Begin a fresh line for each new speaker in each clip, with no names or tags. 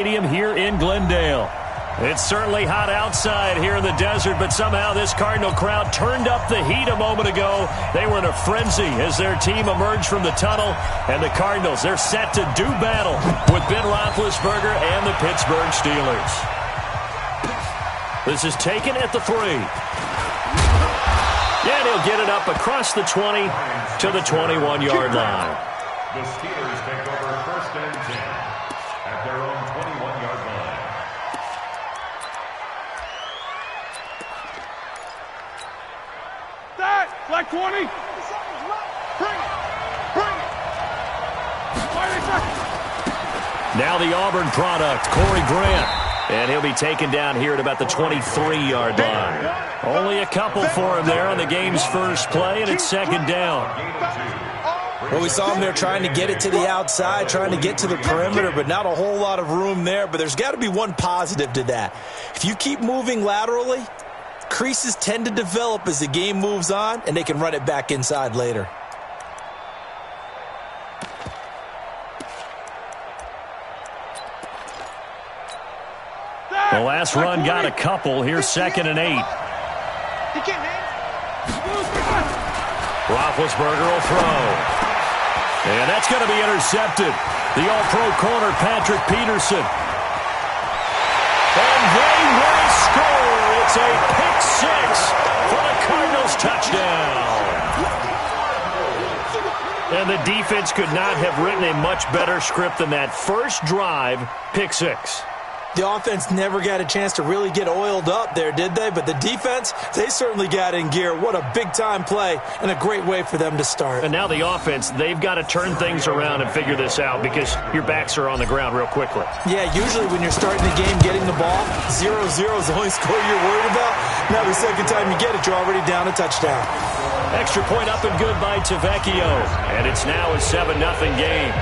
Stadium here in Glendale. It's certainly hot outside here in the desert, but somehow this Cardinal crowd turned up the heat a moment ago. They were in a frenzy as their team emerged from the tunnel, and the Cardinals, they're set to do battle with Ben Roethlisberger and the Pittsburgh Steelers. This is taken at the 3. And he'll get it up across the 20 to the 21-yard line.
The Steelers take over 1st and 10 at their own 21-yard line.
Black 20. Bring it. Bring it.
Now the Auburn product, Corey Grant. And he'll be taken down here at about the 23-yard line. Only a couple for him there on the game's first play, and it's 2nd down.
Well, we saw him there trying to get it to the outside, trying to get to the perimeter, but not a whole lot of room there. But there's got to be one positive to that. If you keep moving laterally, creases tend to develop as the game moves on, and they can run it back inside later.
The last run got a couple. Here's 2nd and 8. Roethlisberger will throw. And that's going to be intercepted. The All-Pro corner, Patrick Peterson. And they will score. It's a pick 6 for the Cardinals touchdown. And the defense could not have written a much better script than that. First drive, pick 6.
The offense never got a chance to really get oiled up there, did they? But the defense, they certainly got in gear. What a big-time play and a great way for them to start.
And now the offense, they've got to turn things around and figure this out because your backs are on the ground real quickly.
Yeah, usually when you're starting the game, getting the ball, 0-0 is the only score you're worried about. Now the second time you get it, you're already down a touchdown.
Extra point up and good by Tavecchio. And it's now a 7-0 game.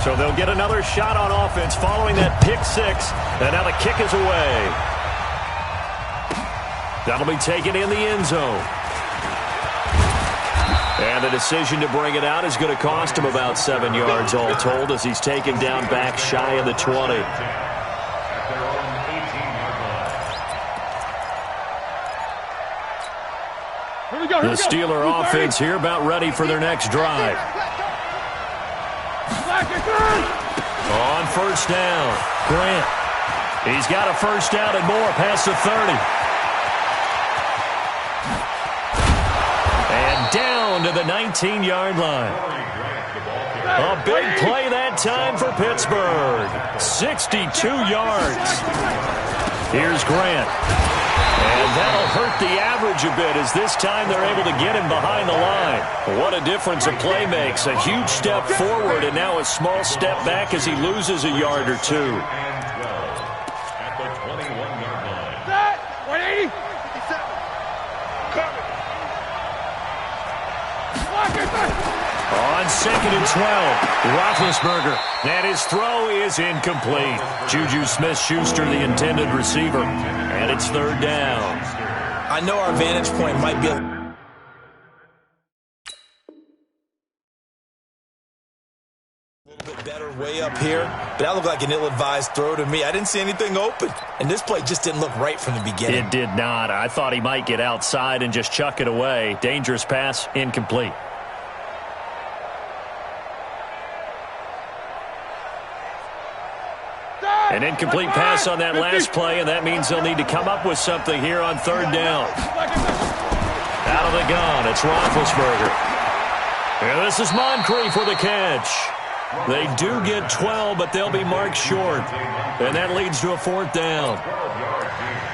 So they'll get another shot on offense following that pick 6. And now the kick is away. That'll be taken in the end zone. And the decision to bring it out is going to cost him about 7 yards all told as he's taken down back shy of the 20. The Steeler offense here about ready for their next drive. On 1st down, Grant. He's got a 1st down and more past the 30. And down to the 19-yard line. A big play that time for Pittsburgh. 62 yards. Here's Grant. And that'll hurt the average a bit as this time they're able to get him behind the line. What a difference a play makes. A huge step forward and now a small step back as he loses a yard or two.
At the 21-yard line.
180.
On 2nd and 12, Roethlisberger. And his throw is incomplete. Juju Smith-Schuster, the intended receiver. And it's 3rd down.
I know our vantage point might be a little bit better way up here, but that looked like an ill-advised throw to me. I didn't see anything open, and this play just didn't look right from the beginning.
It did not. I thought he might get outside and just chuck it away. Dangerous pass, incomplete. An incomplete pass on that last play, and that means they'll need to come up with something here on 3rd down. Out of the gun, it's Roethlisberger. And this is Moncrief for the catch. They do get 12, but they'll be marked short. And that leads to a 4th down.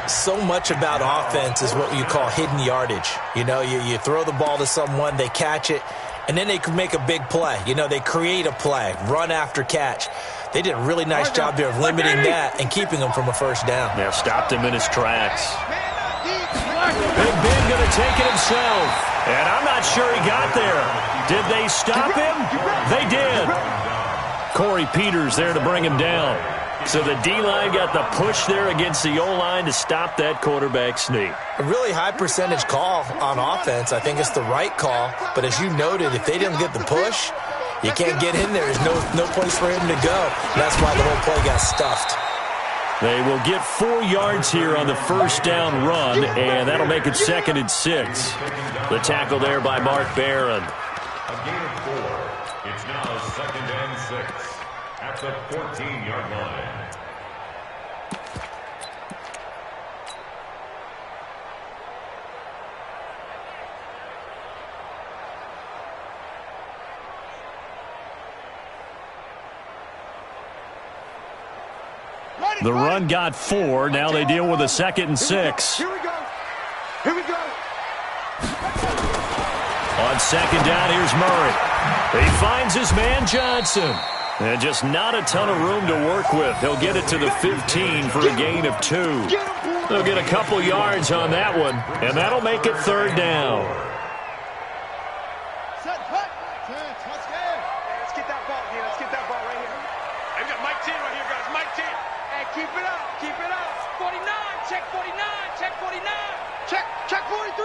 So much about offense is what you call hidden yardage. You know, you throw the ball to someone, they catch it, and then they can make a big play. You know, they create a play, run after catch. They did a really nice job there of limiting that and keeping him from a 1st down.
Yeah, stopped him in his tracks. Big Ben going to take it himself. And I'm not sure he got there. Did they stop him? They did. Corey Peters there to bring him down. So the D-line got the push there against the O-line to stop that quarterback sneak.
A really high percentage call on offense. I think it's the right call. But as you noted, if they didn't get the push, you can't get in there. There's no place for him to go. That's why the whole play got stuffed.
They will get 4 yards here on the first down run, and that'll make it 2nd and 6. The tackle there by Mark Barron.
A gain of 4. It's now 2nd and 6 at the 14-yard line.
The run got 4. Now they deal with a 2nd and 6.
Here we go. Here we go.
On 2nd down, here's Murray. He finds his man Johnson. And just not a ton of room to work with. He'll get it to the 15 for a gain of 2. They'll get a couple yards on that one, and that'll make it 3rd down.
Set, hut. Let's go. Hey, let's get that ball here. Let's get that ball right here. Hey, we got Mike 10 right here, guys. Mike 10. Hey, keep it up. Keep it up. 49. Check 49. Check 49. Check 43.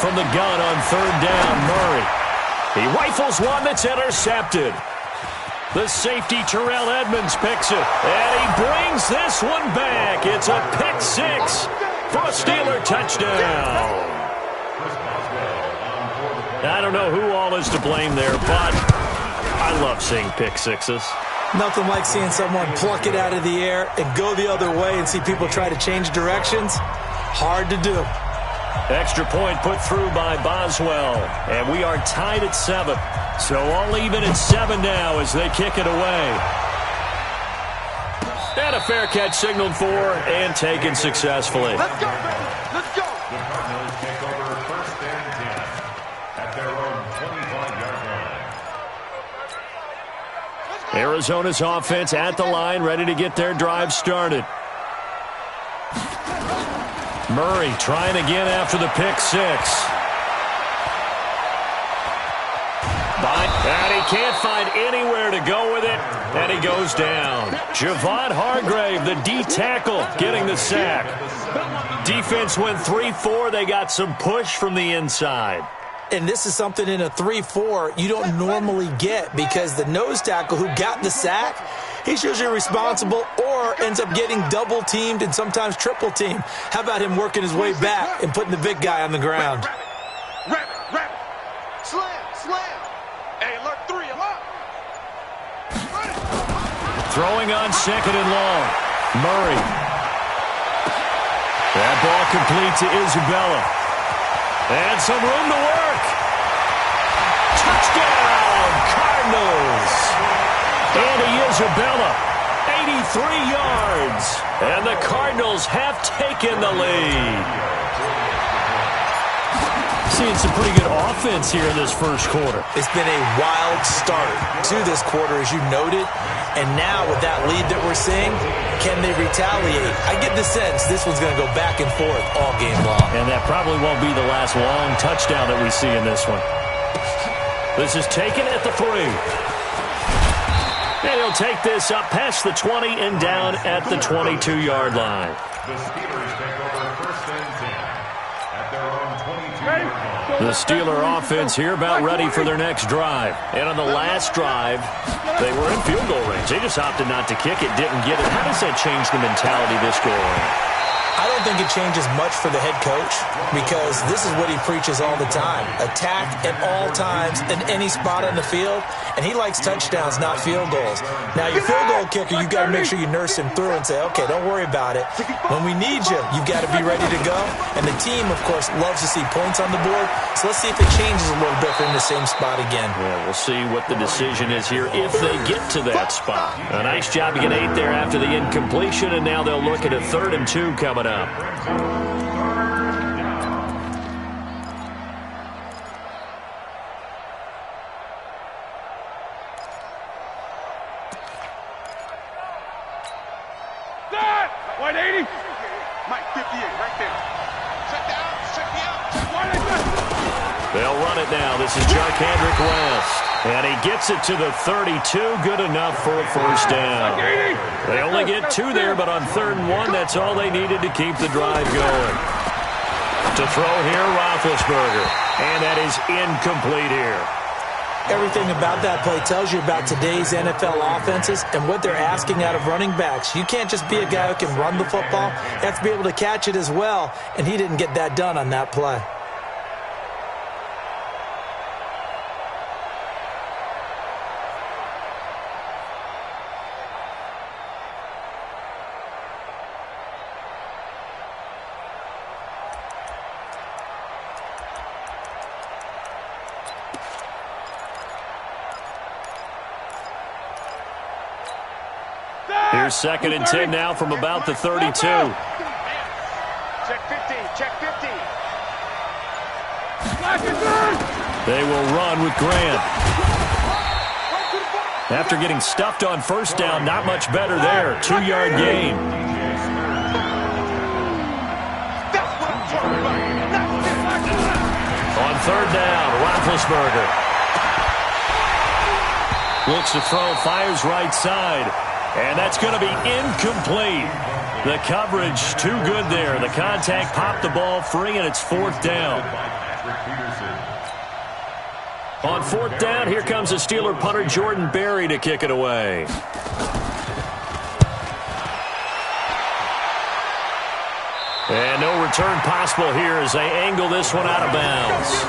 From the gun on 3rd down, Murray. He rifles one that's intercepted. The safety, Terrell Edmonds, picks it. And he brings this one back. It's a pick 6 for a Steeler touchdown. I don't know who all is to blame there, but I love seeing pick 6s.
Nothing like seeing someone pluck it out of the air and go the other way and see people try to change directions. Hard to do.
Extra point put through by Boswell. And we are tied at 7. So all even at 7 now as they kick it away. And a fair catch signaled for and taken successfully.
Let's go, baby. Let's go.
The Cardinals take over 1st and 10 at their own 25-yard line.
Arizona's offense at the line, ready to get their drive started. Murray trying again after the pick 6. And he can't find anywhere to go with it, and he goes down. Javon Hargrave, the D tackle, getting the sack. Defense went 3-4. They got some push from the inside.
And this is something in a 3-4 you don't normally get because the nose tackle who got the sack, he's usually responsible or ends up getting double-teamed and sometimes triple-teamed. How about him working his way back and putting the big guy on the ground?
Rabbit. Slam. Hey, alert 3, alert.
Throwing on 2nd and long. Murray. That ball complete to Isabella. And some room to work. Touchdown, Cardinals. Andy Isabella, 83 yards. And the Cardinals have taken the lead. Seeing some pretty good offense here in this first quarter.
It's been a wild start to this quarter, as you noted. And now with that lead that we're seeing, can they retaliate? I get the sense this one's going to go back and forth all game long.
And that probably won't be the last long touchdown that we see in this one. This is taken at the 3. And he'll take this up past the 20 and down at the 22-yard line.
The Steelers take over 1st and 10 at their own 22-yard line.
The Steeler offense here about ready for their next drive. And on the last drive, they were in field goal range. They just opted not to kick it, didn't get it. How does that change the mentality this go around?
I don't think it changes much for the head coach because this is what he preaches all the time. Attack at all times in any spot on the field, and he likes touchdowns, not field goals. Now, your field goal kicker, you've got to make sure you nurse him through and say, okay, don't worry about it. When we need you, you've got to be ready to go. And the team, of course, loves to see points on the board. So let's see if it changes a little bit if they're in the same spot again.
Yeah, we'll see what the decision is here if they get to that spot. A nice job to get 8 there after the incompletion, and now they'll look at a 3rd and 2 coming up.
White 80. Mike 58, right there. Check the out. Check the out. Check wide.
They'll run it now. This is Jarkandrick West. And he gets it to the 32, good enough for a first down. They only get 2 there, but on 3rd and 1, that's all they needed to keep the drive going. To throw here, Roethlisberger. And that is incomplete here.
Everything about that play tells you about today's NFL offenses and what they're asking out of running backs. You can't just be a guy who can run the football. You have to be able to catch it as well, and he didn't get that done on that play.
Here's 2nd and 10 now from about the 32.
Check 50, check 50.
They will run with Grant. After getting stuffed on first down, not much better there. 2-yard gain. On 3rd down, Roethlisberger. Looks to throw, fires right side. And that's going to be incomplete. The coverage too good there. The contact popped the ball free, and it's 4th down. On 4th down, here comes the Steeler punter Jordan Berry to kick it away. And no return possible here as they angle this one out of bounds.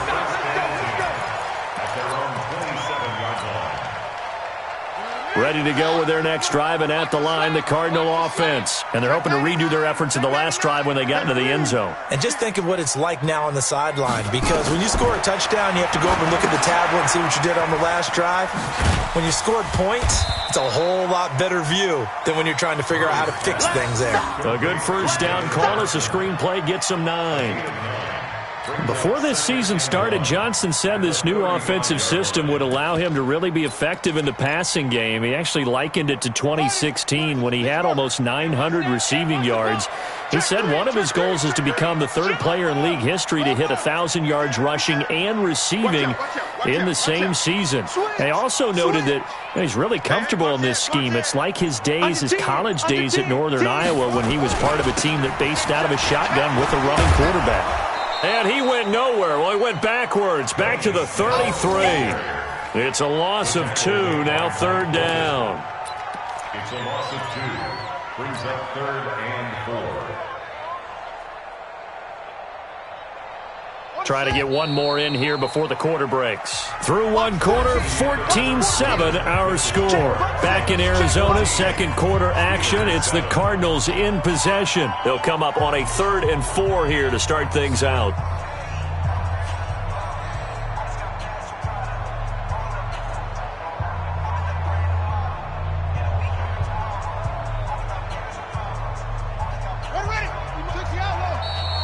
Ready to go with their next drive, and at the line, the Cardinal offense. And they're hoping to redo their efforts in the last drive when they got into the end zone.
And just think of what it's like now on the sideline, because when you score a touchdown, you have to go over and look at the tablet and see what you did on the last drive. When you scored points, it's a whole lot better view than when you're trying to figure out how to fix things there.
A good first down call as the screenplay gets them 9. Before this season started, Johnson said this new offensive system would allow him to really be effective in the passing game. He actually likened it to 2016 when he had almost 900 receiving yards. He said one of his goals is to become the 3rd player in league history to hit 1,000 yards rushing and receiving in the same season. He also noted that he's really comfortable in this scheme. It's like his college days at Northern Iowa when he was part of a team that based out of a shotgun with a running quarterback. And he went nowhere. Well, he went backwards, back to the 33. It's a loss of 2, now 3rd down.
It's a loss of 2. Brings up 3rd and 4.
Try to get one more in here before the quarter breaks. Through one quarter, 14-7 our score. Back in Arizona, 2nd quarter action. It's the Cardinals in possession. They'll come up on a 3rd and 4 here to start things out.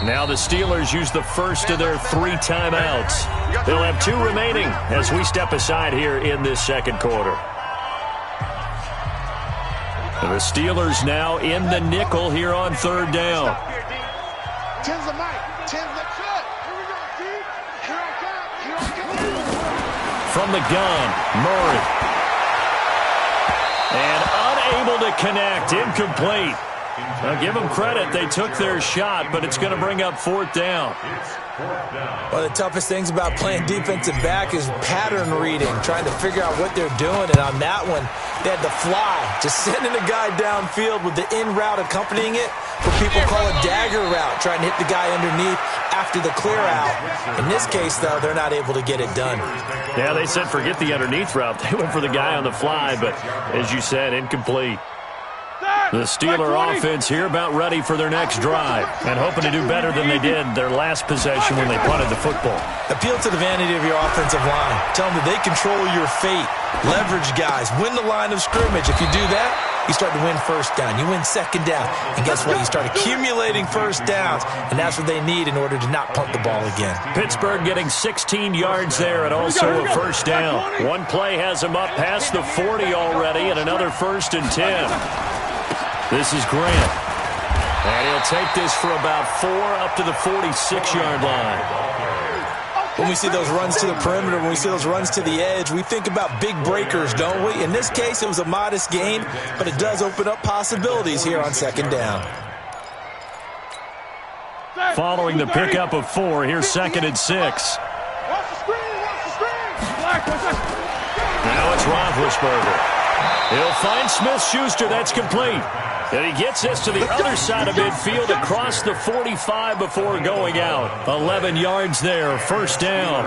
Now the Steelers use the first of their 3 timeouts. They'll have 2 remaining as we step aside here in this 2nd quarter. And the Steelers now in the nickel here on 3rd down. From the gun, Murray. And unable to connect, incomplete. Now, give them credit. They took their shot, but it's going to bring up 4th down.
One of the toughest things about playing defensive back is pattern reading, trying to figure out what they're doing. And on that one, they had to fly, just sending a guy downfield with the in route accompanying it, what people call a dagger route, trying to hit the guy underneath after the clear out. In this case, though, they're not able to get it done.
Yeah, they said forget the underneath route. They went for the guy on the fly, but as you said, incomplete. The Steeler offense here about ready for their next drive and hoping to do better than they did their last possession when they punted the football.
Appeal to the vanity of your offensive line. Tell them that they control your fate. Leverage guys. Win the line of scrimmage. If you do that, you start to win first down. You win second down. And guess what? You start accumulating first downs, and that's what they need in order to not punt the ball again.
Pittsburgh getting 16 yards there and also a first down. One play has them up past the 40 already and another 1st and 10. This is Grant. And he'll take this for about 4 up to the 46-yard line.
When we see those runs to the perimeter, when we see those runs to the edge, we think about big breakers, don't we? In this case, it was a modest gain, but it does open up possibilities here on second down.
Following the pickup of 4, here's 2nd and 6. Now it's Roethlisberger. He'll find Smith-Schuster. That's complete. And he gets this to the other side of midfield across the 45 before going out. 11 yards there, first down.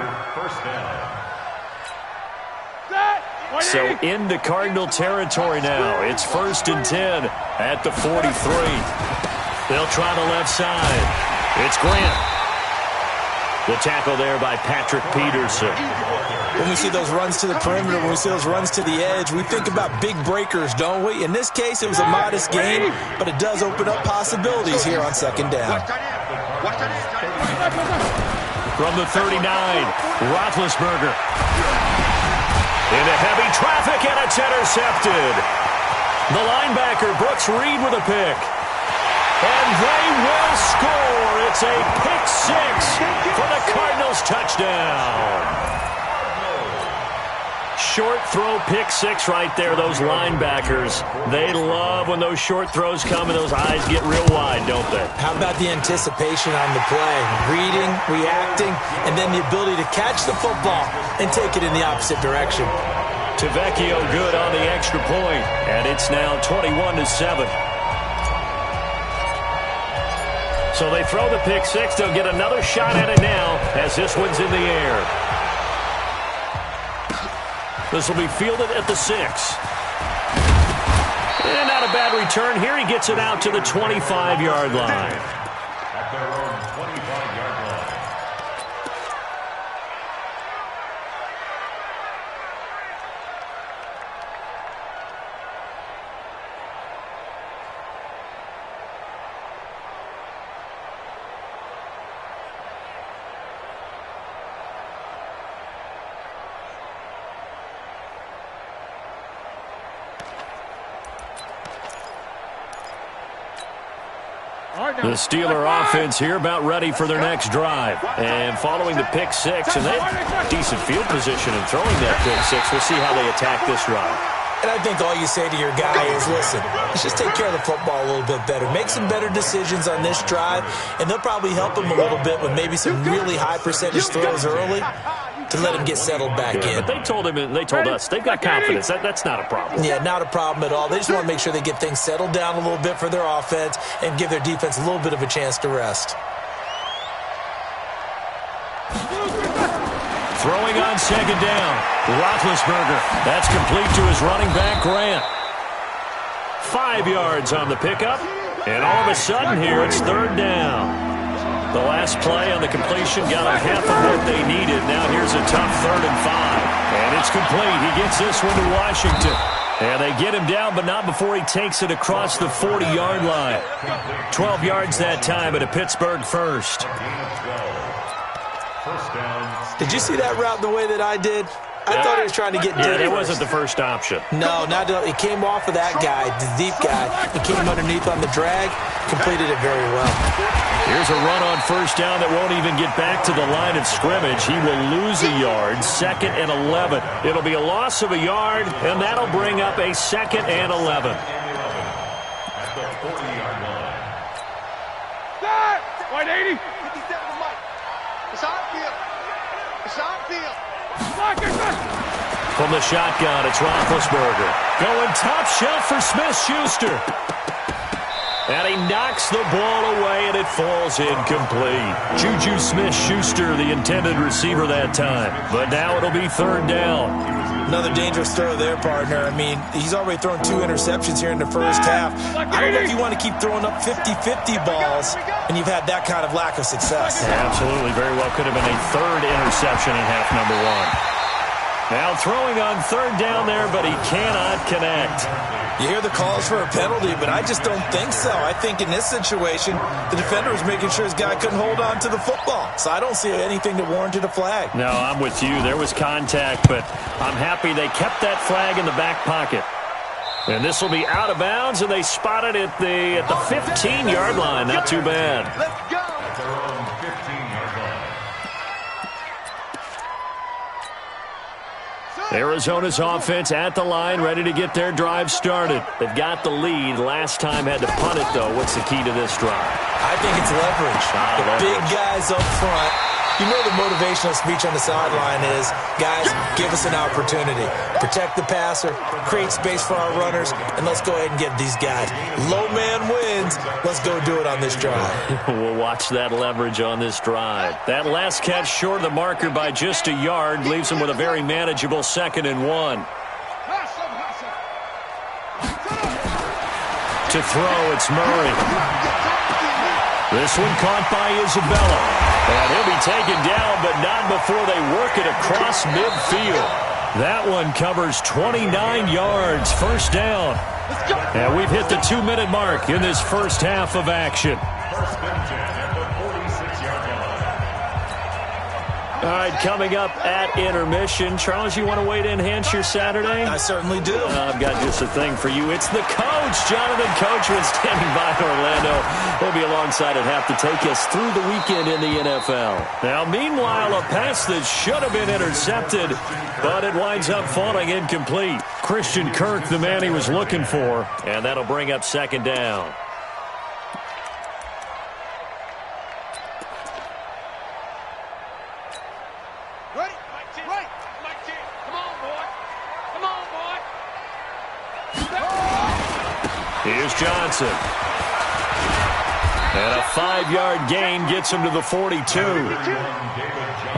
So into Cardinal territory now. It's 1st and 10 at the 43. They'll try the left side. It's Grant. The tackle there by Patrick Peterson.
When we see those runs to the perimeter, when we see those runs to the edge, we think about big breakers, don't we? In this case, it was a modest gain, but it does open up possibilities here on second down.
From the 39, Roethlisberger. Into heavy traffic, and it's intercepted. The linebacker, Brooks Reed, with a pick. And they will score. It's a pick 6 for the Cardinals touchdown. Short throw, pick 6 right there. Those linebackers, they love when those short throws come and those eyes get real wide, don't they?
How about the anticipation on the play? Reading, reacting, and then the ability to catch the football and take it in the opposite direction.
Tavecchio good on the extra point, and it's now 21-7. So they throw the pick 6. They'll get another shot at it now as this one's in the air. This will be fielded at the 6. And not a bad return here. He gets it out to the 25-yard line.
At their own 25-yard line.
The Steeler offense here about ready for their next drive. And following the pick 6, and they have decent field position in throwing that pick 6. We'll see how they attack this drive.
And I think all you say to your guy is, listen, let's just take care of the football a little bit better. Make some better decisions on this drive, and they'll probably help him a little bit with maybe some really high percentage throws early to let him get settled back in.
But they told us they've got confidence. That's not a problem.
Yeah, not a problem at all. They just want to make sure they get things settled down a little bit for their offense and give their defense a little bit of a chance to rest.
Throwing on second down. Roethlisberger. That's complete to his running back, Grant. 5 yards on the pickup. And all of a sudden here, it's 3rd down. The last play on the completion got them half of what they needed. Now here's a tough 3rd and 5. And it's complete. He gets this one to Washington. And they get him down, but not before he takes it across the 40-yard line. 12 yards that time at a Pittsburgh first.
Did you see that route the way that I did? I thought he was trying to get deep.
That wasn't the first option.
No, it came off of that guy, the deep guy. It came underneath on the drag, completed it very well.
Here's a run on first down that won't even get back to the line of scrimmage. He will lose a yard, 2nd and 11. It'll be a loss of a yard, and that'll bring up a 2nd and 11.
At the 40-yard line.
White 80. 57 to Mike. It's on field. It's on field.
From the shotgun, it's Roethlisberger. Going top shelf for Smith-Schuster. And he knocks the ball away, and it falls incomplete. Juju Smith-Schuster, the intended receiver that time. But now it'll be 3rd down.
Another dangerous throw there, partner. I mean, he's already thrown 2 interceptions here in the first half. I don't know if you want to keep throwing up 50-50 balls, and you've had that kind of lack of success.
Yeah, absolutely. Very well could have been a 3rd interception in half number 1. Now throwing on 3rd down there, but he cannot connect.
You hear the calls for a penalty, but I just don't think so. I think in this situation, the defender was making sure his guy couldn't hold on to the football. So I don't see anything that warranted a flag.
No, I'm with you. There was contact, but I'm happy they kept that flag in the back pocket. And this will be out of bounds, and they spot it at the 15-yard line. Not too bad.
Let's go.
At their own 15-yard line.
Arizona's offense at the line, ready to get their drive started. They've got the lead. Last time had to punt it, though. What's the key to this drive?
I think it's leverage. Big guys up front. You know the motivational speech on the sideline is, guys, give us an opportunity. Protect the passer, create space for our runners, and let's go ahead and get these guys. Low man wins. Let's go do it on this drive.
We'll watch that leverage on this drive. That last catch short of the marker by just a yard leaves them with a very manageable 2nd and 1. To throw, it's Murray. This one caught by Isabella. And he'll be taken down, but not before they work it across midfield. That one covers 29 yards, first down. And we've hit the 2-minute mark in this first half of action.
First and 10 at the 46-yard line.
All right, coming up at intermission. Charles, you want to wait to enhance your Saturday?
I certainly do.
I've got just a thing for you. It's the coach, Jonathan Coachman, standing by Orlando. He'll be alongside at half to take us through the weekend in the NFL. Now, meanwhile, a pass that should have been intercepted, but it winds up falling incomplete. Christian Kirk, the man he was looking for, and that'll bring up 2nd down. Here's Johnson. And a 5-yard gain gets him to the 42.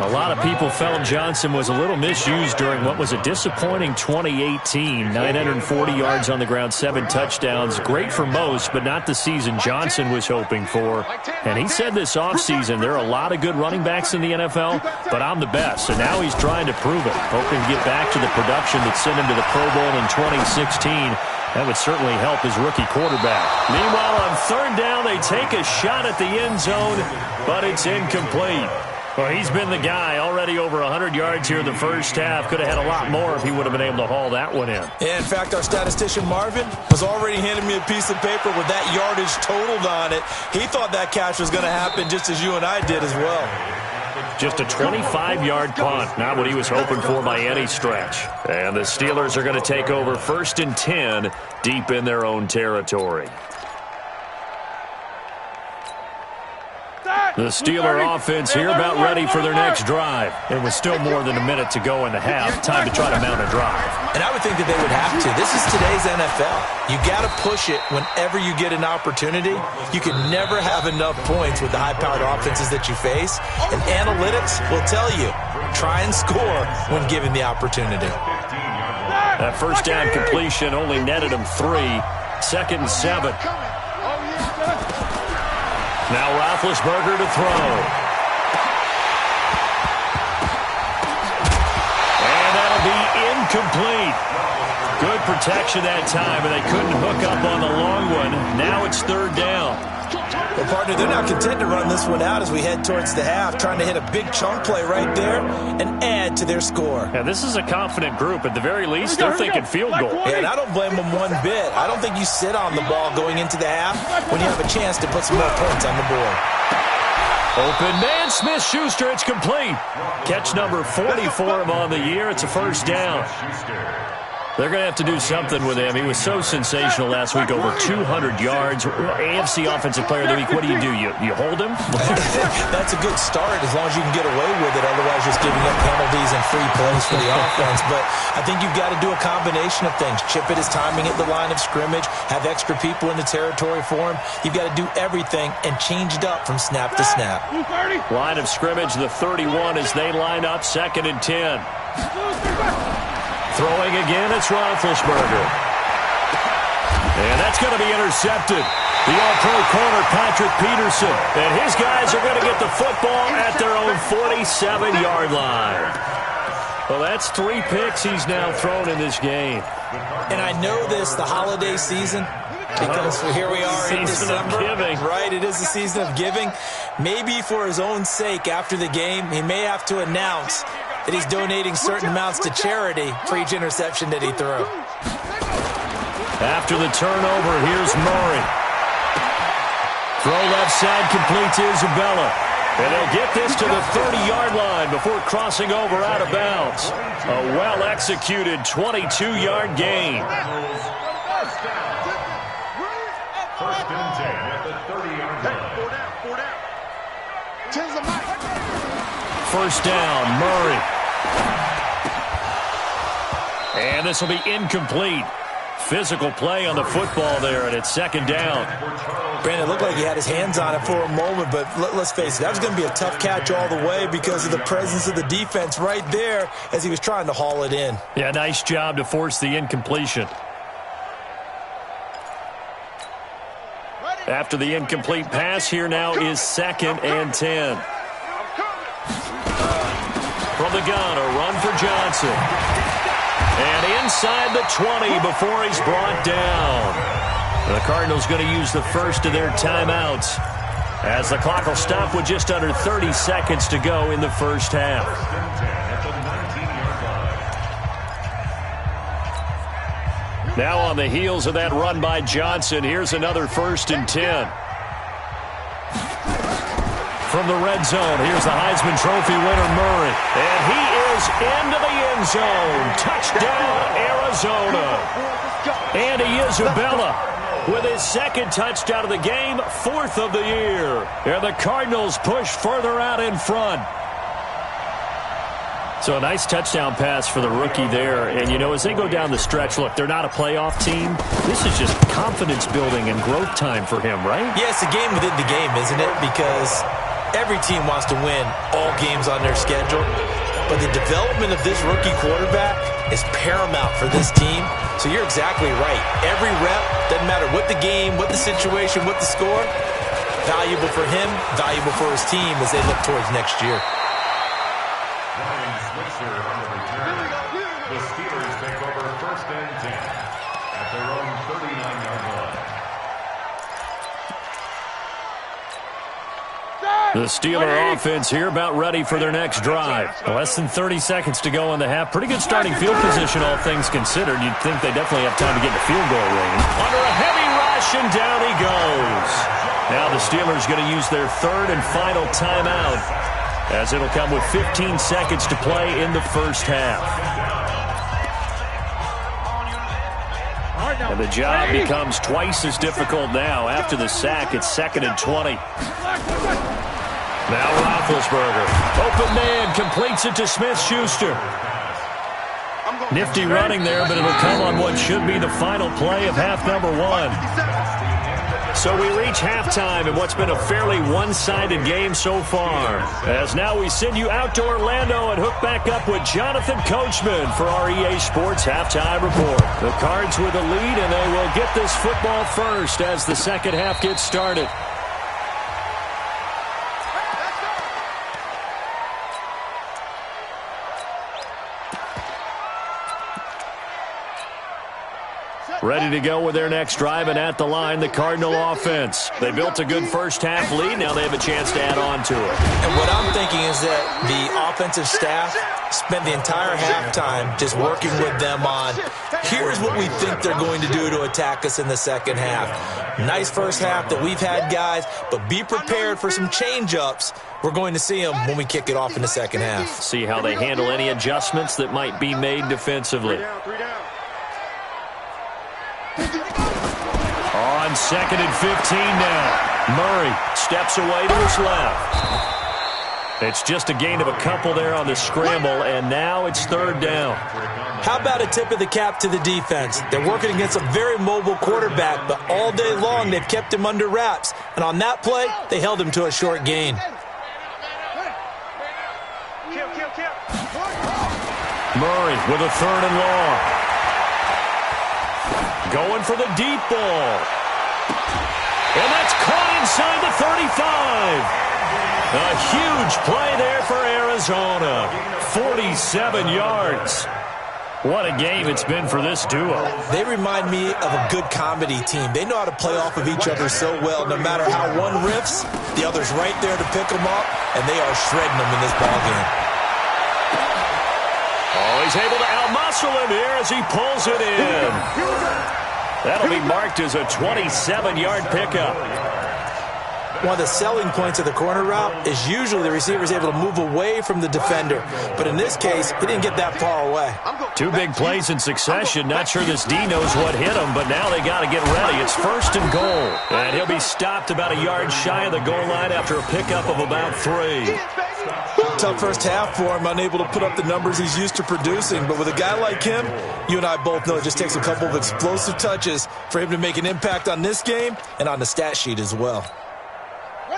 A lot of people felt Johnson was a little misused during what was a disappointing 2018. 940 yards on the ground, 7 touchdowns. Great for most, but not the season Johnson was hoping for. And he said this offseason, there are a lot of good running backs in the NFL, but I'm the best. So now he's trying to prove it, hoping to get back to the production that sent him to the Pro Bowl in 2016. That would certainly help his rookie quarterback. Meanwhile, on 3rd down, they take a shot at the end zone, but it's incomplete. Well, he's been the guy, already over 100 yards here in the first half. Could have had a lot more if he would have been able to haul that one in.
Yeah, in fact, our statistician Marvin was already handing me a piece of paper with that yardage totaled on it. He thought that catch was going to happen just as you and I did as well.
Just a 25-yard punt, not what he was hoping for by any stretch. And the Steelers are going to take over 1st and 10 deep in their own territory. The Steeler offense here about ready for their next drive. It was still more than a minute to go in the half. Time to try to mount a drive.
And I would think that they would have to. This is today's NFL. You got to push it whenever you get an opportunity. You can never have enough points with the high-powered offenses that you face. And analytics will tell you, try and score when given the opportunity.
That first down completion only netted him 3. 2nd and 7. Now Roethlisberger to throw. And that'll be incomplete. Good protection that time, and they couldn't hook up on the long one. Now it's 3rd down.
Well, partner, they're not content to run this one out as we head towards the half, trying to hit a big chunk play right there and add to their score.
Yeah, this is a confident group. At the very least, they're thinking field goal.
Yeah, and I don't blame them one bit. I don't think you sit on the ball going into the half when you have a chance to put some more points on the board.
Open man, Smith-Schuster, it's complete. Catch number 40 for him on the year. It's a first down. They're going to have to do something with him. He was so sensational last week, over 200 yards. AFC Offensive Player of the Week, what do? You hold him?
That's a good start as long as you can get away with it. Otherwise, just giving up penalties and free plays for the offense. But I think you've got to do a combination of things. Chip it his timing at the line of scrimmage, have extra people in the territory for him. You've got to do everything and change it up from snap to snap.
Line of scrimmage, the 31 as they line up, 2nd and 10. Throwing again, it's Roethlisberger. And that's going to be intercepted. The all-pro corner, Patrick Peterson. And his guys are going to get the football at their own 47-yard line. Well, that's 3 picks he's now thrown in this game.
And I know this, the holiday season, because here we are in December. Right, it is the season of giving. Maybe for his own sake, after the game, he may have to announce that he's donating certain amounts to charity for each interception that he threw.
After the turnover, here's Murray. Throw left side, complete to Isabella. And they'll get this to the 30-yard line before crossing over out of bounds. A well-executed 22-yard gain.
First and 10 at the 30-yard line.
First down, Murray. And this will be incomplete. Physical play on the football there, and it's second down.
Brandon, it looked like he had his hands on it for a moment, but let's face it, that was going to be a tough catch all the way because of the presence of the defense right there as he was trying to haul it in.
Yeah, nice job to force the incompletion. After the incomplete pass, here now is second and 10. From the gun, a run for Johnson. And inside the 20 before he's brought down. The Cardinals going to use the first of their timeouts as the clock will stop with just under 30 seconds to go in the first half. Now on the heels of that run by Johnson, here's another first and 10. From the red zone, here's the Heisman Trophy winner, Murray. And he is into the end zone. Touchdown, Arizona. Andy Isabella with his second touchdown of the game, fourth of the year. And the Cardinals push further out in front. So a nice touchdown pass for the rookie there. And, you know, as they go down the stretch, look, they're not a playoff team. This is just confidence building and growth time for him, right?
Yeah, it's a game within the game, isn't it? Because every team wants to win all games on their schedule. But the development of this rookie quarterback is paramount for this team. So you're exactly right. Every rep, doesn't matter what the game, what the situation, what the score, valuable for him, valuable for his team as they look towards next year.
The Steelers take over first and 10 at their own 39-yard line.
The Steeler offense here about ready for their next drive. Less than 30 seconds to go in the half. Pretty good starting field position, all things considered. You'd think they definitely have time to get in the field goal range. Under a heavy rush, and down he goes. Now the Steelers going to use their third and final timeout, as it'll come with 15 seconds to play in the first half. And the job becomes twice as difficult now. After the sack, it's second and 20. Now Roethlisberger. Open man, completes it to Smith-Schuster. Nifty running there, but it'll come on what should be the final play of half number one. So we reach halftime in what's been a fairly one-sided game so far. As now we send you out to Orlando and hook back up with Jonathan Coachman for our EA Sports Halftime Report. The Cards with the lead, and they will get this football first as the second half gets started. Ready to go with their next drive, and at the line, the Cardinal offense. They built a good first-half lead. Now they have a chance to add on to it.
And what I'm thinking is that the offensive staff spent the entire halftime just working with them on, here's what we think they're going to do to attack us in the second half. Nice first half that we've had, guys, but be prepared for some change-ups. We're going to see them when we kick it off in the second half.
See how they handle any adjustments that might be made defensively. On second and 15 now. Murray steps away to his left. It's just a gain of a couple there on the scramble, and now it's third down.
How about a tip of the cap to the defense? They're working against a very mobile quarterback, but all day long they've kept him under wraps. And on that play, they held him to a short gain.
Murray with a third and long. Going for the deep ball. And that's caught inside the 35. A huge play there for Arizona. 47 yards. What a game it's been for this duo.
They remind me of a good comedy team. They know how to play off of each other so well. No matter how one riffs, the other's right there to pick them up, and they are shredding them in this ballgame.
Oh, he's able to outmuscle him here as he pulls it in. That'll be marked as a 27-yard pickup.
one of the selling points of the corner route is usually the receiver is able to move away from the defender. But in this case, he didn't get that far away.
Two big plays in succession. Not sure this D knows what hit him, but now they got to get ready. It's 1st and goal. And he'll be stopped about a yard shy of the goal line after a pickup of about 3.
Tough first half for him, unable to put up the numbers he's used to producing. But with a guy like him, you and I both know it just takes a couple of explosive touches for him to make an impact on this game and on the stat sheet as well.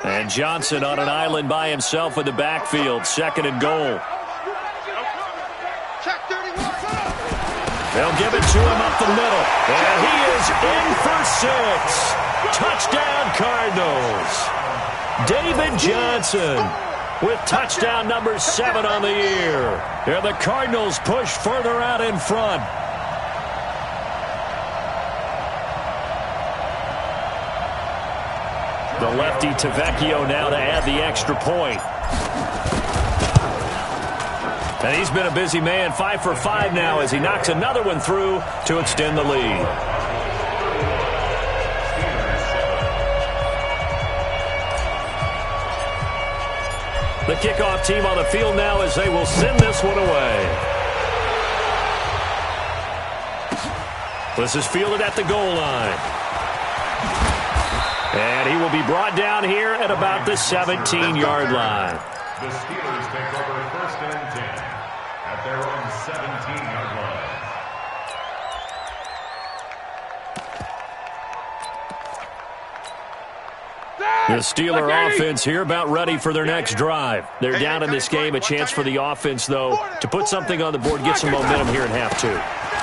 And Johnson on an island by himself in the backfield. 2nd and goal. They'll give it to him up the middle. And he is in for 6. Touchdown, Cardinals. David Johnson with touchdown number 7 on the year. And the Cardinals push further out in front. The lefty Tavecchio now to add the extra point. And he's been a busy man, 5 for 5 now as he knocks another one through to extend the lead. The kickoff team on the field now as they will send this one away. This is fielded at the goal line. And he will be brought down here at about the 17-yard line.
The Steelers take over 1st and 10 at their own 17-yard line.
The Steeler offense here about ready for their next drive. They're down in this game. A chance for the offense, though, to put something on the board, get some momentum here in half 2.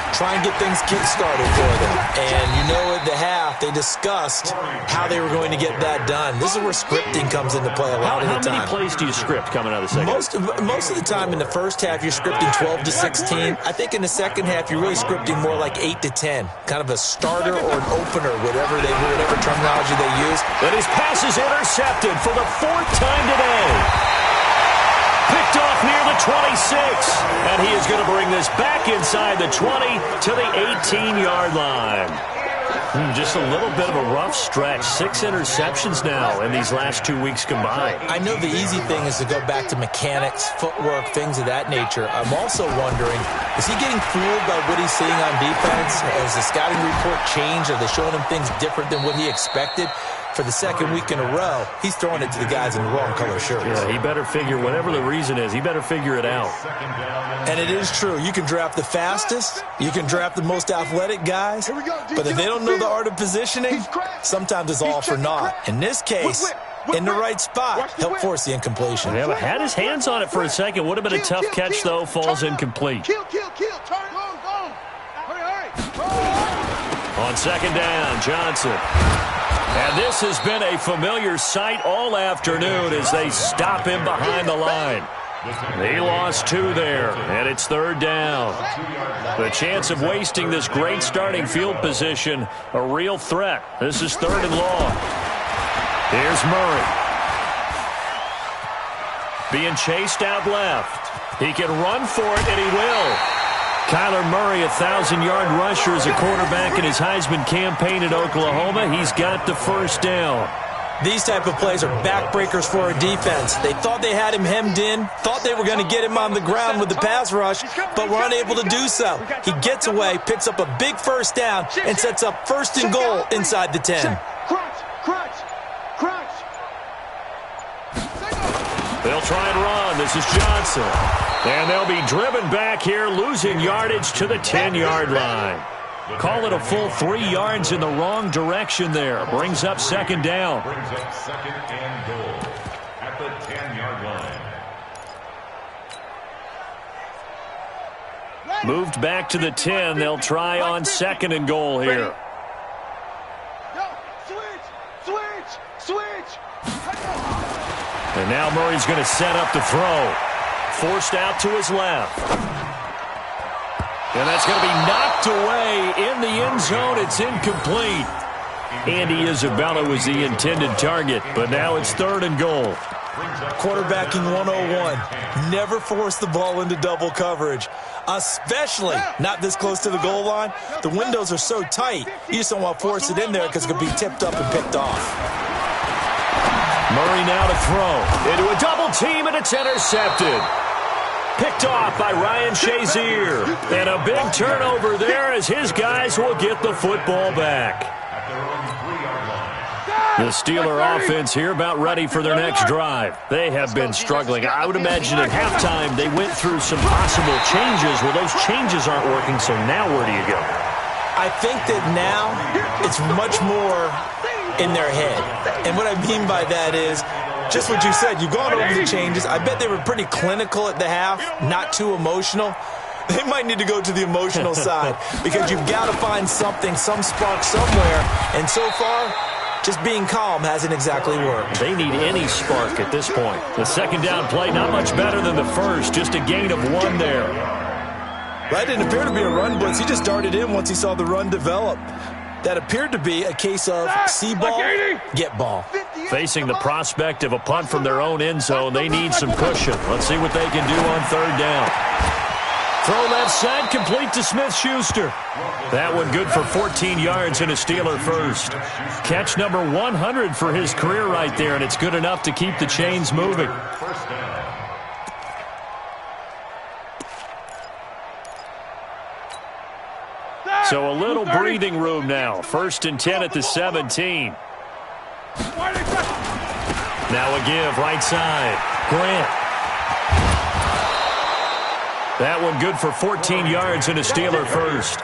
Try and get things kick-started for them. And you know at the half, they discussed how they were going to get that done. This is where scripting comes into play a lot of the time.
How many plays do you script coming out of the second?
Most of the time in the first half, you're scripting 12 to 16. I think in the second half, you're really scripting more like 8 to 10. Kind of a starter or an opener, whatever terminology they use.
But his pass is intercepted for the 4th time today. Picked off near the 26. And he is going to bring this back inside the 20 to the 18-yard line. Just a little bit of a rough stretch. 6 interceptions now in these last 2 weeks combined.
I know the easy thing is to go back to mechanics, footwork, things of that nature. I'm also wondering, is he getting fooled by what he's seeing on defense? Has the scouting report changed? Are they showing him things different than what he expected? For the 2nd week in a row, he's throwing it to the guys in the wrong color shirts.
Yeah, he better figure, whatever the reason is, he better figure it out.
And it is true. You can draft the fastest, you can draft the most athletic guys, but if they don't know the art of positioning, sometimes it's all for naught. In this case, in the right spot, help force the incompletion.
Yeah, but had his hands on it for a second. Would have been a tough catch, though. Falls incomplete.
Kill. Turn, go. Hurry.
On 2nd down, Johnson. And this has been a familiar sight all afternoon as they stop him behind the line. He lost 2 there, and it's 3rd down. The chance of wasting this great starting field position, a real threat. This is 3rd and long. Here's Murray. Being chased out left. He can run for it, and he will. Kyler Murray, 1,000-yard rusher as a quarterback in his Heisman campaign at Oklahoma. He's got the 1st down.
These type of plays are backbreakers for a defense. They thought they had him hemmed in, thought they were going to get him on the ground with the pass rush, but were unable to do so. He gets away, picks up a big 1st down, and sets up 1st and goal inside the 10.
Crunch.
They'll try and run. This is Johnson. And they'll be driven back here, losing yardage to the 10-yard line. Call it a full 3 yards in the wrong direction there. Brings up 2nd down.
Brings up 2nd and goal at the 10-yard line.
Moved back to the 10. They'll try on 2nd and goal here.
Switch.
And now Murray's going to set up to throw. Forced out to his left. And that's going to be knocked away in the end zone. It's incomplete. Andy Isabella was the intended target, but now it's 3rd and goal.
Quarterbacking 101. Never force the ball into double coverage, especially not this close to the goal line. The windows are so tight, you just don't want to force it in there because it could be tipped up and picked off.
Murray now to throw. Into a double team, and it's intercepted. Picked off by Ryan Shazier. And a big turnover there as his guys will get the football back. The Steeler offense here about ready for their next drive. They have been struggling. I would imagine at halftime they went through some possible changes. Well, those changes aren't working, so now where do you go?
I think that now it's much more in their head. And what I mean by that is just what you said. You've gone over the changes. I bet they were pretty clinical at the half, not too emotional. They might need to go to the emotional side because you've got to find something, some spark somewhere. And so far, just being calm hasn't exactly worked.
They need any spark at this point. The second down play, not much better than the first. Just a gain of 1 there.
That didn't appear to be a run blitz. He just darted in once he saw the run develop. That appeared to be a case of see ball, get ball.
Facing the prospect of a punt from their own end zone, they need some cushion. Let's see what they can do on third down. Throw left side, complete to Smith-Schuster. That one good for 14 yards and a Steeler first. Catch number 100 for his career right there, and it's good enough to keep the chains moving. So a little breathing room now. 1st and 10 at the 17. Now a give, right side. Grant. That one good for 14 yards and a Steeler first.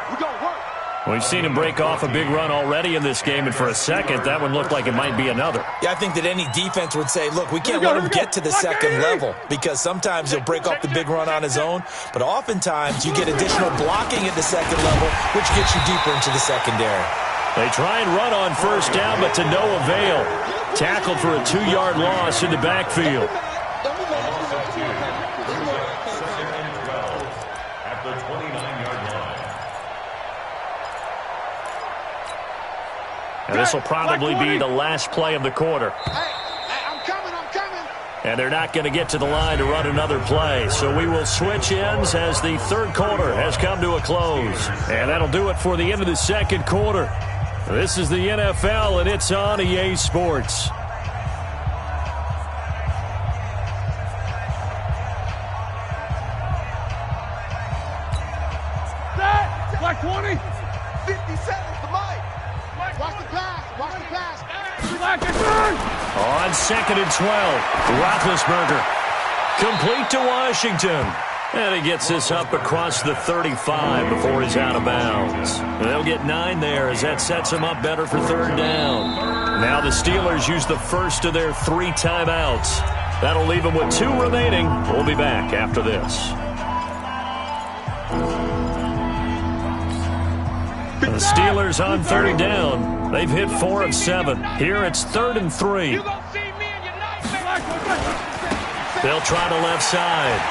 We've seen him break off a big run already in this game, and for a second, that one looked like it might be another.
Yeah, I think that any defense would say, look, we can't let him get to the second level because sometimes he'll break off the big run on his own, but oftentimes you get additional blocking at the second level, which gets you deeper into the secondary.
They try and run on first down, but to no avail. Tackled for a 2-yard loss in the backfield. And this will probably be the last play of the quarter.
I'm coming.
And they're not going to get to the line to run another play. So we will switch ends as the third quarter has come to a close. And that'll do it for the end of the second quarter. This is the NFL, and it's on EA Sports.
Like 20. 50 seconds to Mike. Watch the pass.
On 2nd and 12, Roethlisberger. Complete to Washington. And he gets this up across the 35 before he's out of bounds. They'll get 9 there as that sets him up better for third down. Now the Steelers use the first of their 3 timeouts. That'll leave them with 2 remaining. We'll be back after this. The Steelers on third down. They've hit 4 of 7. Here it's 3rd and 3. They'll try to left side.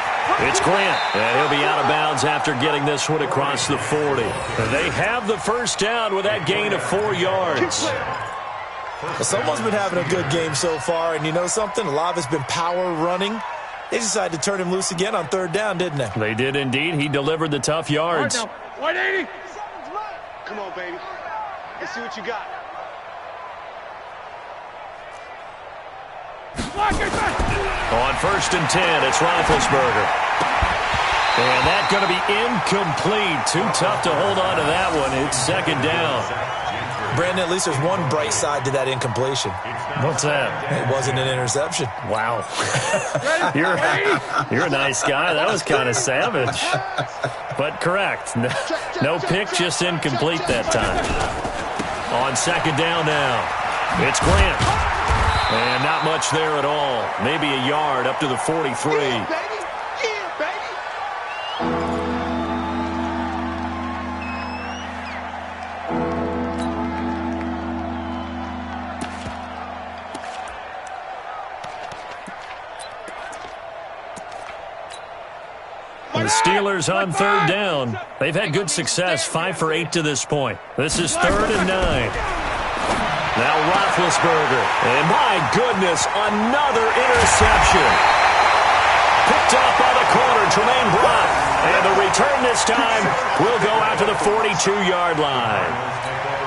It's Grant, and he'll be out of bounds after getting this one across the 40. They have the first down with that gain of 4 yards.
Well, someone's been having a good game so far, and you know something? A lot of it's been power running. They decided to turn him loose again on third down, didn't they?
They did indeed. He delivered the tough yards.
180. Come on, baby. Let's see what you got.
On 1st and 10, it's Roethlisberger. And that's going to be incomplete. Too tough to hold on to that one. It's 2nd down.
Brandon, at least there's one bright side to that incompletion.
What's that?
It wasn't an interception.
Wow. You're a nice guy. That was kind of savage. But correct. No pick, just incomplete that time. On 2nd down now, it's Grant. And not much there at all. Maybe a yard up to the 43. The Steelers on third down. They've had good success, 5 for 8 to this point. This is 3rd and 9. Now Roethlisberger. And my goodness, another interception. Picked off by the corner, Tremaine Brock. And the return this time will go out to the 42-yard line.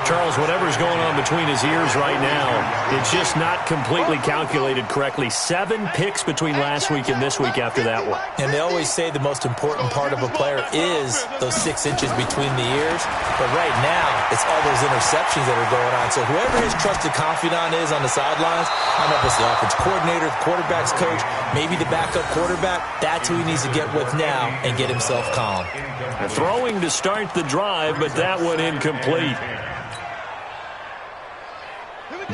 Charles, whatever's going on between his ears right now, it's just not completely calculated correctly. 7 picks between last week and this week after that one.
And they always say the most important part of a player is those 6 inches between the ears. But right now, it's all those interceptions that are going on. So whoever his trusted confidant is on the sidelines, I don't know if it's the offense coordinator, the quarterback's coach, maybe the backup quarterback, that's who he needs to get with now and get himself calm.
Throwing to start the drive, but that one incomplete.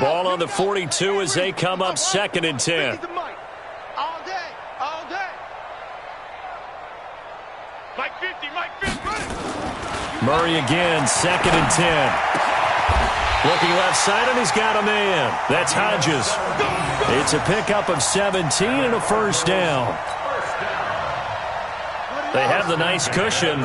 Ball on the 42 as they come up 2nd and 10.
All day, all day. Mike 50, Mike 50.
Murray again, 2nd and 10. Looking left side, and he's got a man. That's Hodges. It's a pickup of 17 and a first down. They have the nice cushion.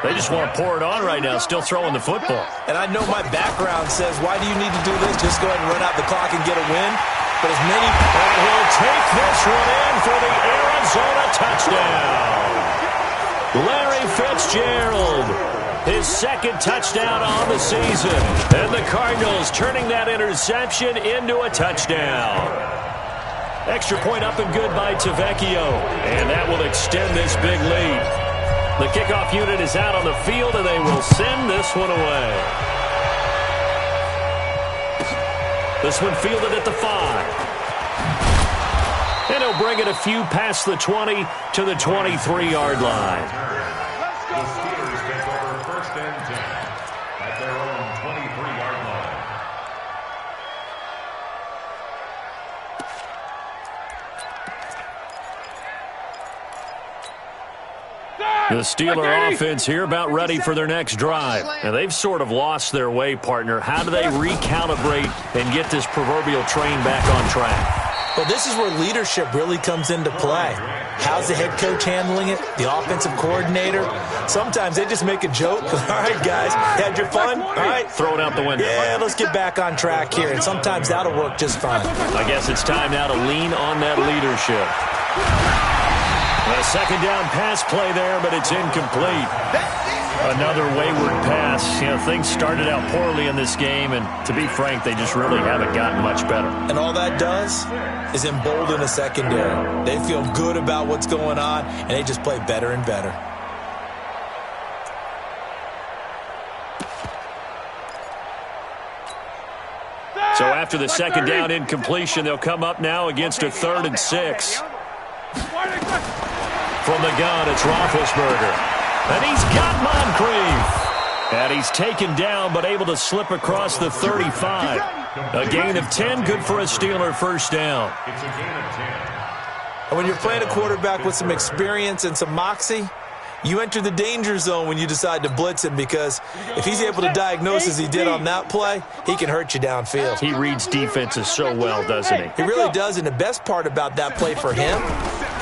They just want to pour it on right now, still throwing the football.
And I know my background says, why do you need to do this? Just go ahead and run out the clock and get a win. But as many...
And he'll take this one in for the Arizona touchdown. Larry Fitzgerald, his 2nd touchdown on the season. And the Cardinals turning that interception into a touchdown. Extra point up and good by Tavecchio. And that will extend this big lead. The kickoff unit is out on the field, and they will send this one away. This one fielded at the 5. And he'll bring it a few past the 20 to the 23-yard line.
The Steelers take over 1st and 10 at their own 23-yard line.
The Steeler offense here about ready for their next drive. And they've sort of lost their way, partner. How do they recalibrate and get this proverbial train back on track?
Well, this is where leadership really comes into play. How's the head coach handling it? The offensive coordinator? Sometimes they just make a joke. All right, guys, had your fun? All right.
Throw it out the window.
Yeah, let's get back on track here. And sometimes that'll work just fine.
I guess it's time now to lean on that leadership. A 2nd down pass play there, but it's incomplete. Another wayward pass. You know, things started out poorly in this game, and to be frank, they just really haven't gotten much better.
And all that does is embolden the secondary. They feel good about what's going on, and they just play better and better.
So after the 2nd down incompletion, they'll come up now against a 3rd and 6. From the gun, it's Roethlisberger. And he's got Moncrief. And he's taken down, but able to slip across the 35. A gain of 10, good for a Steeler first down.
It's a gain of 10.
And when you're playing a quarterback with some experience and some moxie, you enter the danger zone when you decide to blitz him, because if he's able to diagnose as he did on that play, he can hurt you downfield.
He reads defenses so well, doesn't he?
He really does, and the best part about that play for him,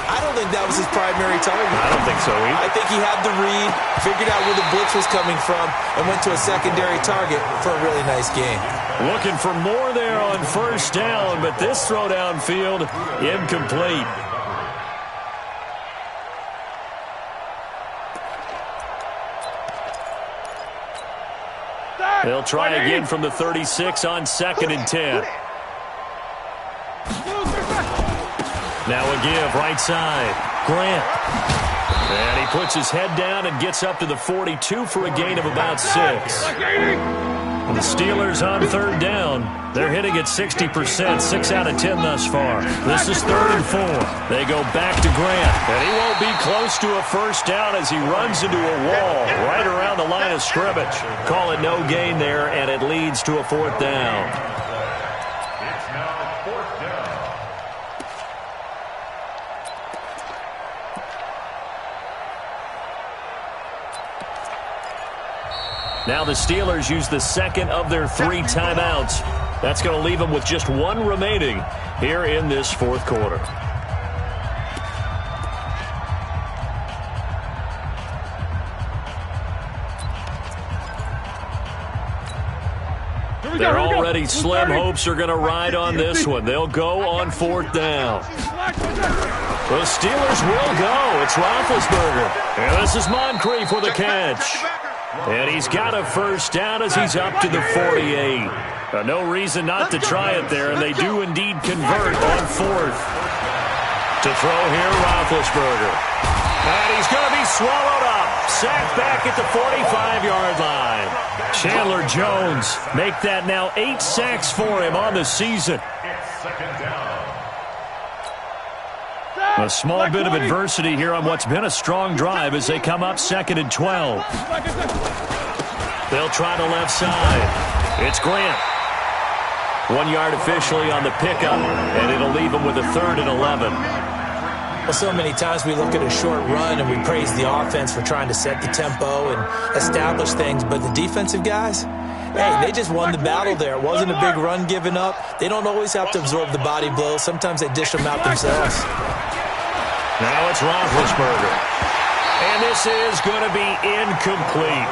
I don't think that was his primary target.
I don't think so either.
I think he had the read, figured out where the blitz was coming from, and went to a secondary target for a really nice game.
Looking for more there on first down, but this throw downfield, incomplete. They'll try again from the 36 on 2nd and 10. Now a give, right side. Grant. And he puts his head down and gets up to the 42 for a gain of about 6. And the Steelers on 3rd down. They're hitting at 60%, 6 out of 10 thus far. This is 3rd and 4. They go back to Grant. And he won't be close to a first down as he runs into a wall right around the line of scrimmage. Call it no gain there, and it leads to a 4th down.
It's now 4th down.
Now the Steelers use the 2nd of their 3 timeouts. That's going to leave them with just 1 remaining here in this 4th quarter. They're already slim. Hopes are going to ride on this one. They'll go on 4th down. The Steelers will go. It's Roethlisberger. And this is Moncrief for the catch. And he's got a first down as he's up to the 48. No reason not to try it there, and they do indeed convert on 4th. To throw here, Roethlisberger. And he's going to be swallowed up. Sacked back at the 45-yard line. Chandler Jones make that now 8 sacks for him on the season. A small bit of adversity here on what's been a strong drive as they come up 2nd and 12. They'll try the left side. It's Grant. 1 yard officially on the pickup, and it'll leave them with a 3rd and 11.
Well, so many times we look at a short run and we praise the offense for trying to set the tempo and establish things, but the defensive guys, hey, they just won the battle there. It wasn't a big run given up. They don't always have to absorb the body blows. Sometimes they dish them out themselves.
Now it's Roethlisberger. And this is going to be incomplete.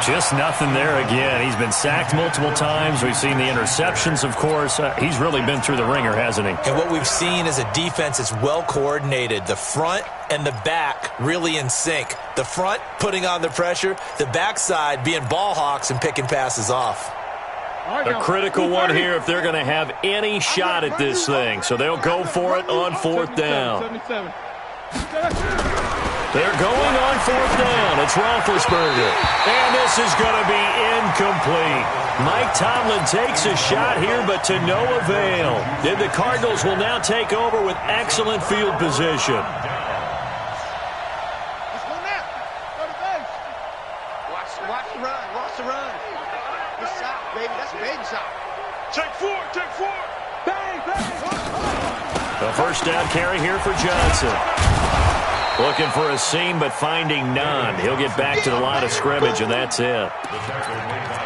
Just nothing there again. He's been sacked multiple times. We've seen the interceptions, of course. He's really been through the ringer, hasn't he?
And what we've seen is a defense that's well coordinated. The front and the back really in sync. The front putting on the pressure. The backside being ball hawks and picking passes off.
A critical one here if they're going to have any shot at this thing. So they'll go for it on 4th down. They're going on 4th down. It's Roethlisberger. And this is going to be incomplete. Mike Tomlin takes a shot here, but to no avail. And the Cardinals will now take over with excellent field position.
Watch the run. Watch the run. Good shot, baby. That's a baby shot. Take 4. Bang, bang.
A first down carry here for Johnson. Looking for a seam, but finding none. He'll get back to the line of scrimmage, and that's it.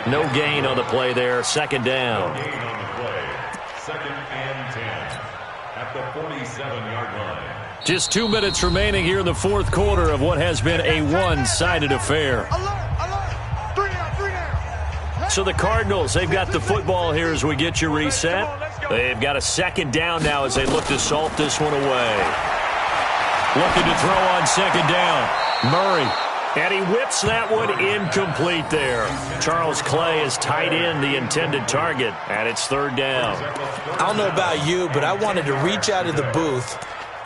No gain on the play there. 2nd down.
2nd and 10 at the 47-yard line.
Just 2 minutes remaining here in the 4th quarter of what has been a one-sided affair.
Alert. 3 down.
So the Cardinals, they've got the football here as we get you reset. They've got a 2nd down now as they look to salt this one away. Looking to throw on 2nd down. Murray. And he whips that one incomplete there. Charles Clay is tight in the intended target, and it's 3rd down.
I don't know about you, but I wanted to reach out of the booth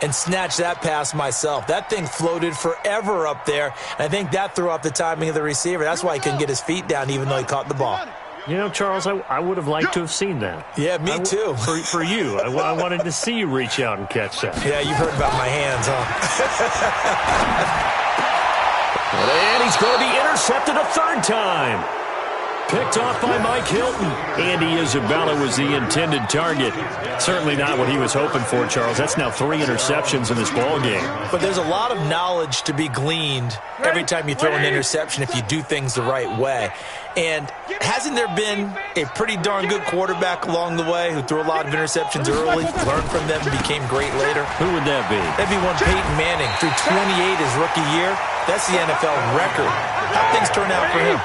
and snatch that pass myself. That thing floated forever up there, and I think that threw off the timing of the receiver. That's why he couldn't get his feet down even though he caught the ball.
You know, Charles, I would have liked to have seen that.
Yeah, me too.
For you. I wanted to see you reach out and catch that.
Yeah, you've heard about my hands, huh?
And he's going to be intercepted a 3rd time. Picked off by Mike Hilton. Andy Isabella was the intended target. Certainly not what he was hoping for, Charles. That's now 3 interceptions in this ballgame.
But there's a lot of knowledge to be gleaned every time you throw an interception if you do things the right way. And hasn't there been a pretty darn good quarterback along the way who threw a lot of interceptions early, learned from them, and became great later?
Who would that be?
That'd be one Peyton Manning. Threw 28 his rookie year. That's the NFL record. How'd things turn out for him?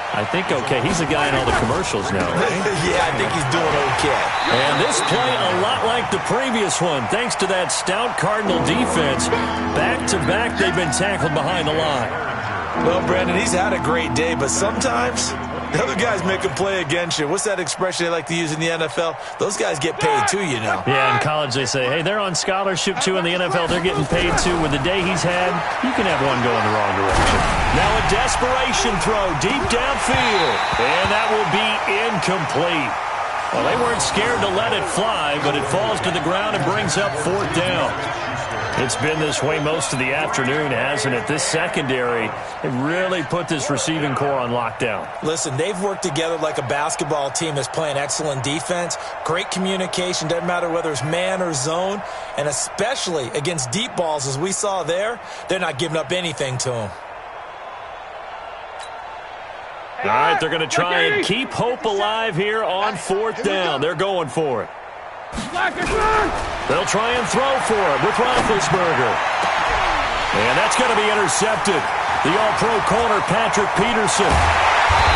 I think okay. He's a guy in all the commercials now, right?
Yeah, I think he's doing okay.
And this play a lot like the previous one, thanks to that stout Cardinal defense. Back-to-back, they've been tackled behind the line.
Well, Brandon, he's had a great day, but sometimes the other guys make a play against you. What's that expression they like to use in the NFL? Those guys get paid too, you know.
Yeah, in college they say, hey, they're on scholarship too. In the NFL, they're getting paid too. With the day he's had, you can have one going the wrong direction. Now a desperation throw deep downfield, and that will be incomplete. Well, they weren't scared to let it fly, but it falls to the ground and brings up 4th down. It's been this way most of the afternoon, hasn't it? This secondary, it really put this receiving core on lockdown.
Listen, they've worked together like a basketball team that's playing excellent defense. Great communication, doesn't matter whether it's man or zone. And especially against deep balls, as we saw there, they're not giving up anything to them.
All right, they're going to try and keep hope alive here on 4th down. They're going for it. They'll try and throw for it with Roethlisberger. And that's going to be intercepted. The all-pro corner, Patrick Peterson.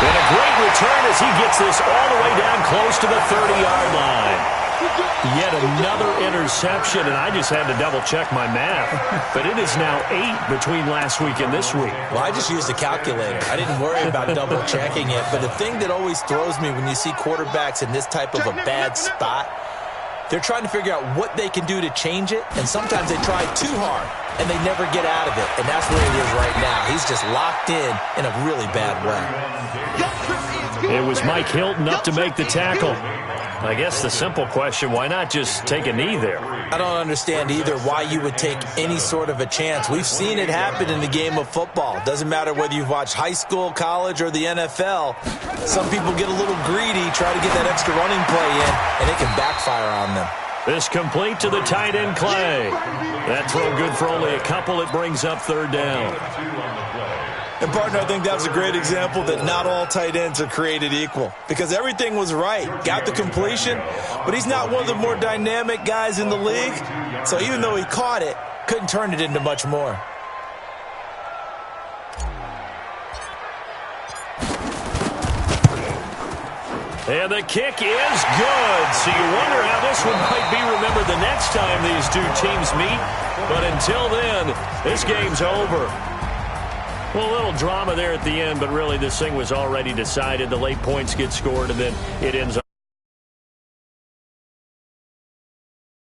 And a great return as he gets this all the way down close to the 30-yard line. Yet another interception, and I just had to double-check my math. But it is now 8 between last week and this week.
Well, I just used a calculator. I didn't worry about double-checking it. But the thing that always throws me when you see quarterbacks in this type of a bad spot, they're trying to figure out what they can do to change it, and sometimes they try too hard, and they never get out of it. And that's where it is right now. He's just locked in a really bad way.
It was Mike Hilton up to make the tackle. I guess the simple question, why not just take a knee there?
I don't understand either why you would take any sort of a chance. We've seen it happen in the game of football. Doesn't matter whether you've watched high school, college, or the NFL. Some people get a little greedy, try to get that extra running play in, and it can backfire on them.
This complete to the tight end, Clay. That throw good for only a couple. It brings up third down.
And, partner, I think that was a great example that not all tight ends are created equal because everything was right. Got the completion, but he's not one of the more dynamic guys in the league. So even though he caught it, couldn't turn it into much more.
And the kick is good. So you wonder how this one might be remembered the next time these two teams meet. But until then, this game's over. Well, a little drama there at the end, but really this thing was already decided. The late points get scored, and then it ends up.